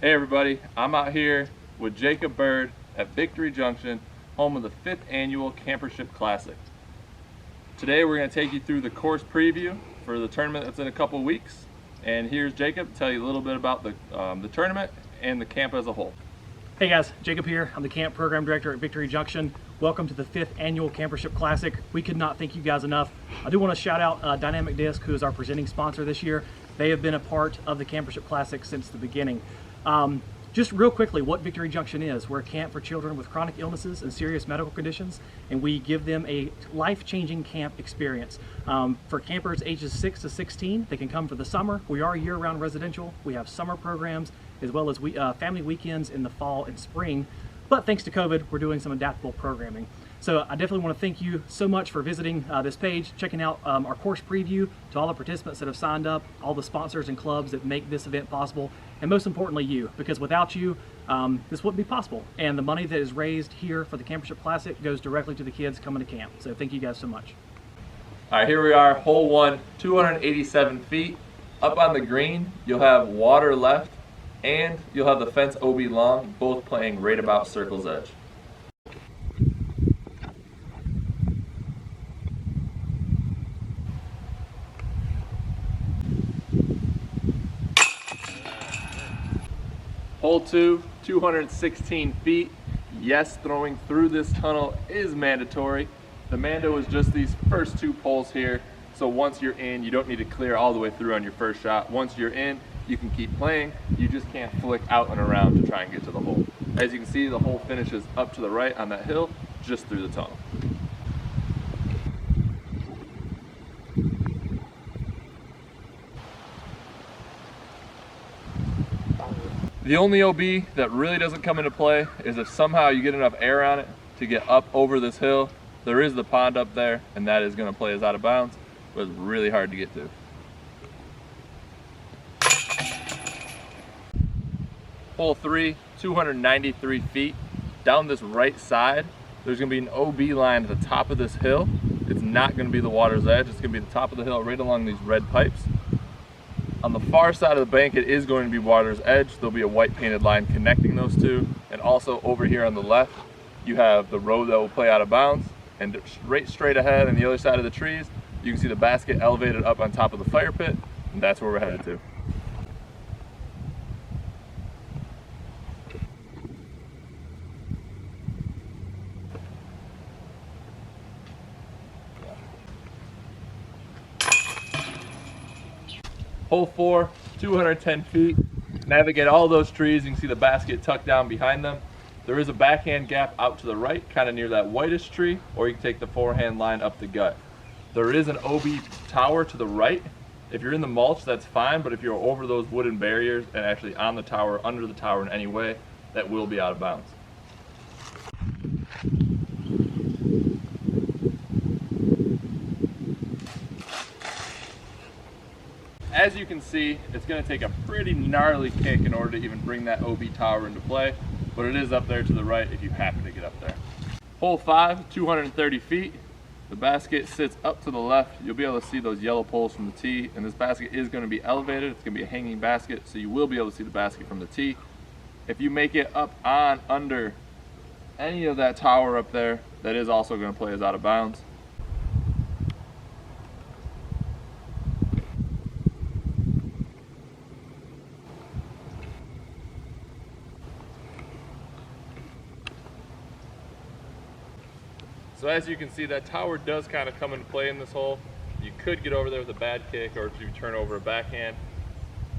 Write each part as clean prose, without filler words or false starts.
Hey everybody, I'm out here with Jacob Bird at Victory Junction, home of the 5th annual Campership Classic. Today we're going to take you through the course preview for the tournament that's in a couple weeks. And here's Jacob to tell you a little bit about the tournament and the camp as a whole. Hey guys, Jacob here. I'm the camp program director at Victory Junction. Welcome to the 5th annual Campership Classic. We could not thank you guys enough. I do want to shout out Dynamic Disc, who is our presenting sponsor this year. They have been a part of the Campership Classic since the beginning. Just real quickly, what Victory Junction is. We're a camp for children with chronic illnesses and serious medical conditions, and we give them a life-changing camp experience. For campers ages 6 to 16, they can come for the summer. We are year-round residential. We have summer programs as well as family weekends in the fall and spring. But thanks to COVID, we're doing some adaptable programming. So I definitely want to thank you so much for visiting this page, checking out our course preview, to all the participants that have signed up, all the sponsors and clubs that make this event possible, and most importantly you, because without you, this wouldn't be possible. And the money that is raised here for the Campership Classic goes directly to the kids coming to camp. So thank you guys so much. All right, here we are, hole 1, 287 feet. Up on the green, you'll have water left, and you'll have the fence OB long, both playing right about circle's edge. Hole 2, 216 feet. Yes, throwing through this tunnel is mandatory. The mando is just these first 2 poles here. So once you're in, you don't need to clear all the way through on your first shot. Once you're in, you can keep playing. You just can't flick out and around to try and get to the hole. As you can see, the hole finishes up to the right on that hill, just through the tunnel. The only OB that really doesn't come into play is if somehow you get enough air on it to get up over this hill. There is the pond up there, and that is going to play as out of bounds, but it's really hard to get to. Hole 3, 293 feet. Down this right side, there's going to be an OB line at the top of this hill. It's not going to be the water's edge. It's going to be the top of the hill right along these red pipes. On the far side of the bank, it is going to be water's edge. There'll be a white painted line connecting those two. And also over here on the left, you have the road that will play out of bounds. And straight ahead on the other side of the trees, you can see the basket elevated up on top of the fire pit. And that's where we're headed to. Hole 4, 210 feet. Navigate all those trees. You can see the basket tucked down behind them. There is a backhand gap out to the right, kind of near that whitish tree, or you can take the forehand line up the gut. There is an OB tower to the right. If you're in the mulch, that's fine, but if you're over those wooden barriers and actually on the tower, under the tower in any way, that will be out of bounds. As you can see, it's going to take a pretty gnarly kick in order to even bring that OB tower into play, but it is up there to the right if you happen to get up there. Hole 5, 230 feet. The basket sits up to the left. You'll be able to see those yellow poles from the tee, and this basket is going to be elevated. It's going to be a hanging basket, so you will be able to see the basket from the tee. If you make it up on under any of that tower up there, that is also going to play as out of bounds. So as you can see, that tower does kind of come into play in this hole. You could get over there with a bad kick or if you turn over a backhand.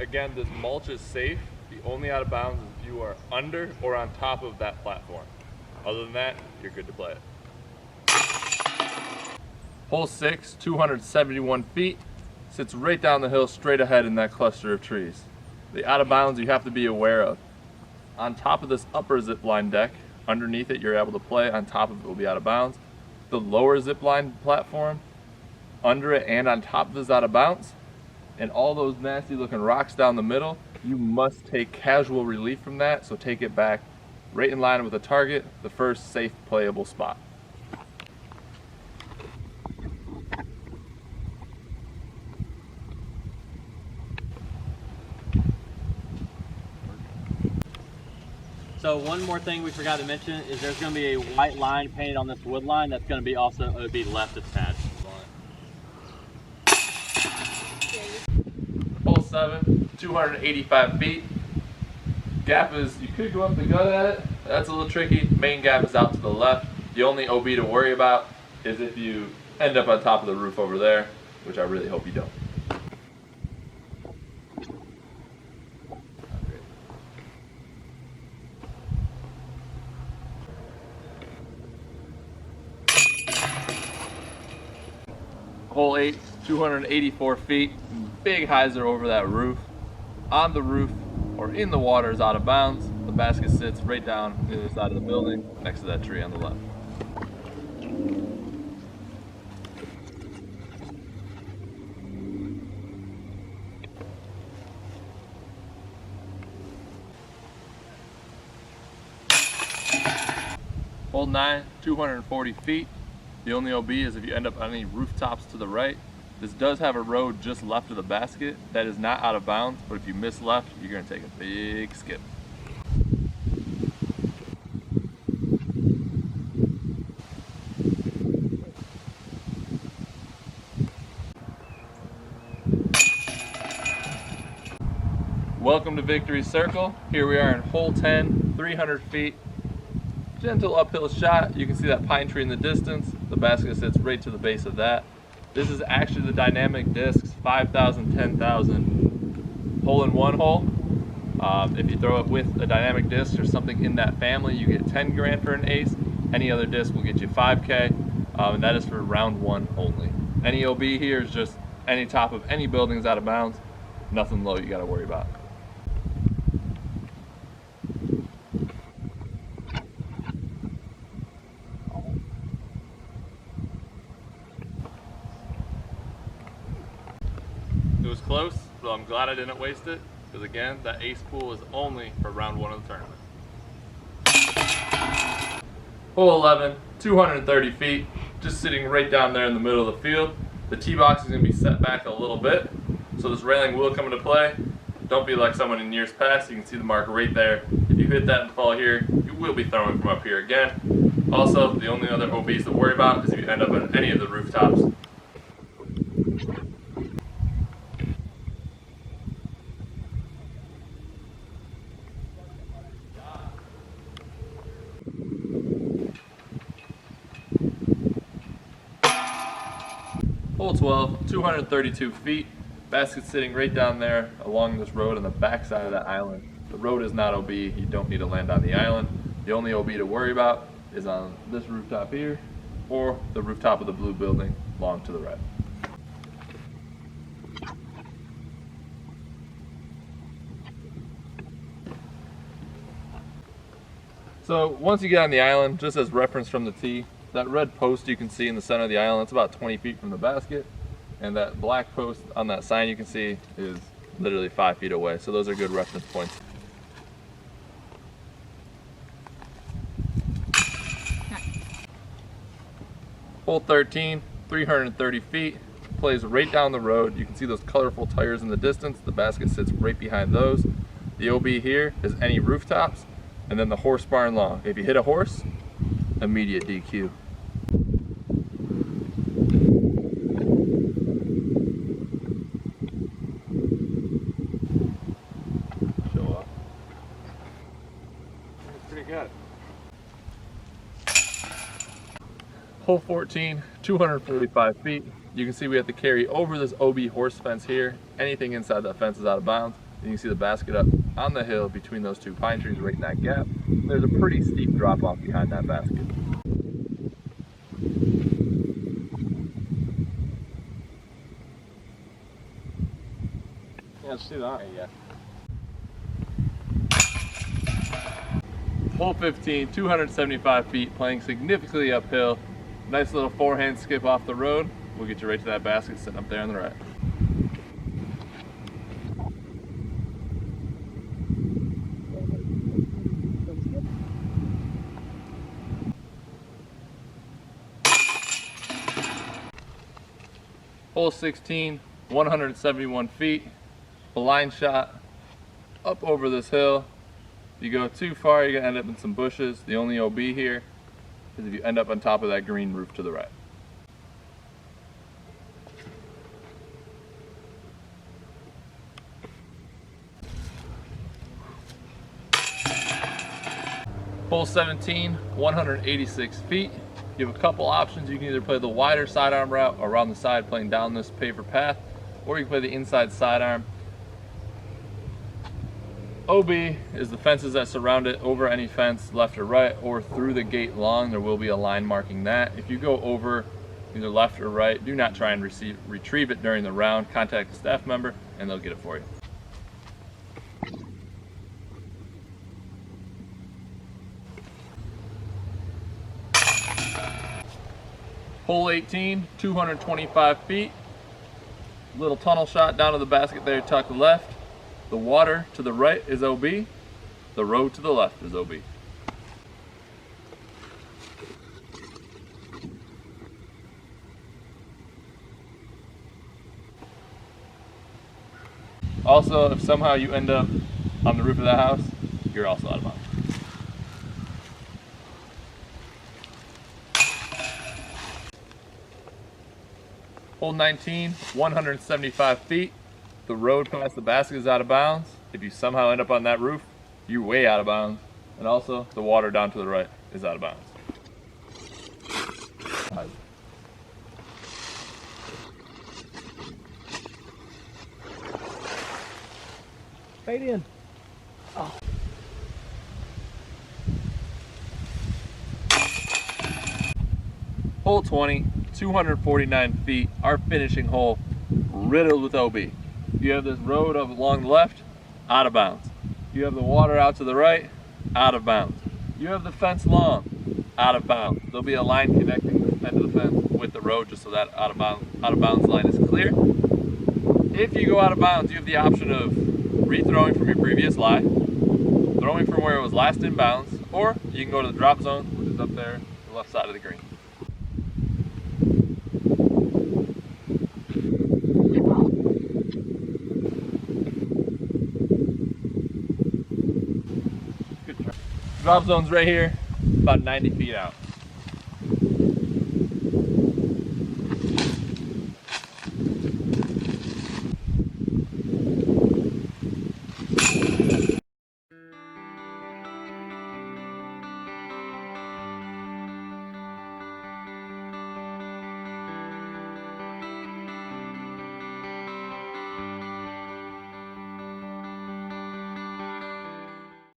Again, this mulch is safe. The only out of bounds is if you are under or on top of that platform. Other than that, you're good to play it. Hole 6, 271 feet. Sits right down the hill straight ahead in that cluster of trees. The out of bounds you have to be aware of. On top of this upper zip line deck, underneath it you're able to play, on top of it will be out of bounds. The lower zip line platform, under it and on top of it is out of bounds. And all those nasty looking rocks down the middle, you must take casual relief from that, so take it back right in line with the target, the first safe playable spot. So one more thing we forgot to mention is there's going to be a white line painted on this wood line that's going to be also left attached. Hole 7, 285 feet. Gap is, you could go up the gut at it. That's a little tricky. Main gap is out to the left. The only OB to worry about is if you end up on top of the roof over there, which I really hope you don't. Hole 8, 284 feet. Big hyzer over that roof. On the roof or in the water is out of bounds. The basket sits right down the other side of the building next to that tree on the left. Hole 9, 240 feet. The only OB is if you end up on any rooftops to the right. This does have a road just left of the basket. That is not out of bounds, but if you miss left, you're going to take a big skip. Welcome to Victory Circle. Here we are in hole 10, 300 feet. Gentle uphill shot. You can see that pine tree in the distance. The basket sits right to the base of that. This is actually the dynamic discs 5,000, 10,000 hole-in-one hole. If you throw it with a dynamic disc or something in that family, you get 10 grand for an ace. Any other disc will get you 5K, and that is for round 1 only. Any OB here is just any top of any buildings out of bounds. Nothing low you got to worry about. It was close, but I'm glad I didn't waste it, because again, that ace pool is only for round 1 of the tournament. Hole 11, 230 feet, just sitting right down there in the middle of the field. The tee box is going to be set back a little bit, so this railing will come into play. Don't be like someone in years past. You can see the mark right there. If you hit that and fall here, you will be throwing from up here again. Also, the only other OBs to worry about is if you end up on any of the rooftops. Hole 12, 232 feet. Basket sitting right down there along this road on the back side of that island. The road is not OB. You don't need to land on the island. The only OB to worry about is on this rooftop here or the rooftop of the blue building along to the right. So once you get on the island, just as reference from the tee, that red post you can see in the center of the island, it's about 20 feet from the basket. And that black post on that sign you can see is literally 5 feet away. So those are good reference points. Hole 13, 330 feet, plays right down the road. You can see those colorful tires in the distance. The basket sits right behind those. The OB here is any rooftops, and then the horse barn long. If you hit a horse, immediate DQ. Show off. That's pretty good. Hole 14, 245 feet. You can see we have to carry over this OB horse fence here. Anything inside that fence is out of bounds. And you can see the basket up on the hill between those two pine trees right in that gap. There's a pretty steep drop off behind that basket. Yeah, see that? Yeah. Hole 15, 275 feet, playing significantly uphill. Nice little forehand skip off the road. We'll get you right to that basket sitting up there on the right. Hole 16, 171 feet, blind shot up over this hill. you go too far, you're gonna end up in some bushes. The only OB here is if you end up on top of that green roof to the right. Hole 17, 186 feet. You have a couple options. You can either play the wider sidearm route around the side playing down this paver path, or you can play the inside sidearm. OB is the fences that surround it, over any fence, left or right, or through the gate long. There will be a line marking that. If you go over either left or right, do not try and retrieve it during the round. Contact a staff member and they'll get it for you. Hole 18, 225 feet. Little tunnel shot down to the basket there, tucked left. The water to the right is OB. The road to the left is OB. Also, if somehow you end up on the roof of that house, you're also out of bounds. Hole 19, 175 feet. The road past the basket is out of bounds. If you somehow end up on that roof, you're way out of bounds. And also, the water down to the right is out of bounds. Fade in. Oh. Hole 20, 249 feet. Our finishing hole, riddled with OB. You have this road up along the left, out of bounds. You have the water out to the right, out of bounds. You have the fence long, out of bounds. There'll be a line connecting the end of the fence with the road just so that out of bounds line is clear. If you go out of bounds, you have the option of rethrowing from your previous lie, throwing from where it was last in bounds, or you can go to the drop zone, which is up there, the left side of the green. Drop zone's right here, about 90 feet out.